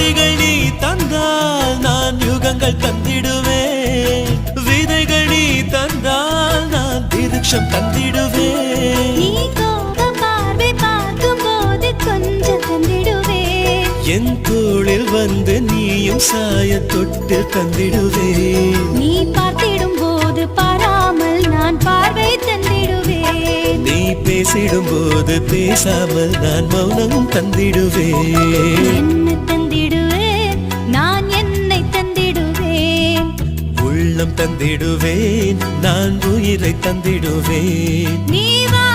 விழிகள் நீ தந்தால் நான் யுகங்கள் தந்திடுவேன். விதைகள் நீ தந்தால் நான் விருட்சம் தந்திடுவேன். நீ கோப பார்வை பார்க்கும் போது கொஞ்சம் தந்திடுவேன். என் தோளில் வந்து நீயும் சாய தொட்டு தந்திடுவேன். நீ பார்த்திடும் போது பாராமல் நான் பார்வை தந்திடுவேன். நீ பேசிடும் போது பேசாமல் நான் மௌனம் தந்திடுவேன். என்ன தந்திடுவேன், நான் என்னை தந்திடுவேன். உள்ளம் தந்திடுவேன், நான் உயிரை தந்திடுவேன். நீ வா